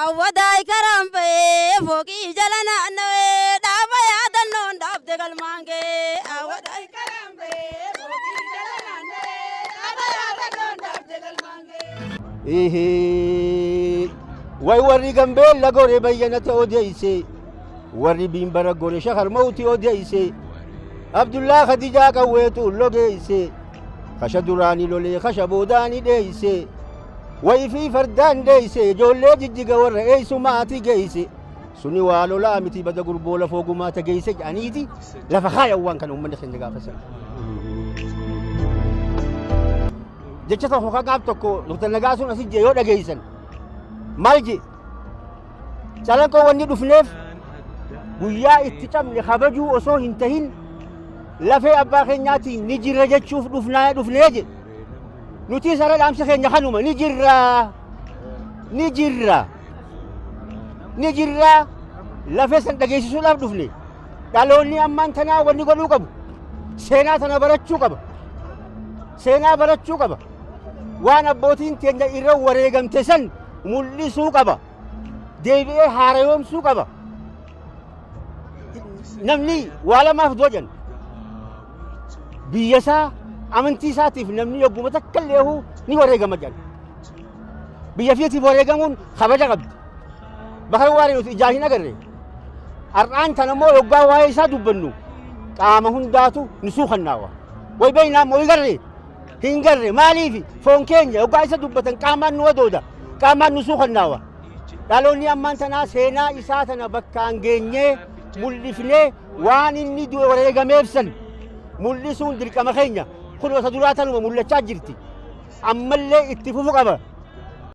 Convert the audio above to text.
awwadai karambe foki jalana nawe daba ya dannon dabde galmange awwadai karambe foki jalana nawe daba ya dannon dabde galmange way warri gambe la gore bayanata odeyse warri bimbara gore shahar mauti odeyse abdullah khadija qawetu logeyse khashadurani lole khashabodani deyse way fi fardan deyse jolle jijjiga warra eysumati geyse suni walo la amiti bada gurbola fogumata geyse aniti la fakhaya wan kan umman khindiga fasal jechata ho kagabtoko nutanaga sun asije yo dageysan malji salan ko wonni dufnef guyya itticamni khabaju oso hintahin lafe abba khenyati nijira jechuf dufneje nuti sara damse khenya khanuma nijira lafe san dageysisu laf dufne dalonni amman tana wonni godu qab sena tana barachu qaba wana botin tenya irra waregamte san mul'isu qaba deebi'ee haarayomsuu qaba namni wala maaf dojan biyyasaa amantii isaatiif namni yogguma takka leehu ni wareegama jan biyya fiitiif wareegamuun kabaja qabdi bakar waari nuti ijaahin agarre har'aan tanammoo yoggaa waa'ee isaa dubbannu qaama hundaatu nusuu kannaawa way beeynaa moo hin garre maaliifi foon keenya yoggaa isa dubbatan qaamaan nu wadooda qaamaan nusuu kannaawa dhaloonni ammaan tanaa seenaa isaa tana bakkaan geenyee mul'ifnee waan inni wareegameef san mul'isuun dirqama keenya kun osa duraa tanuma mul'achaa jirti ammallee itti fufu qaba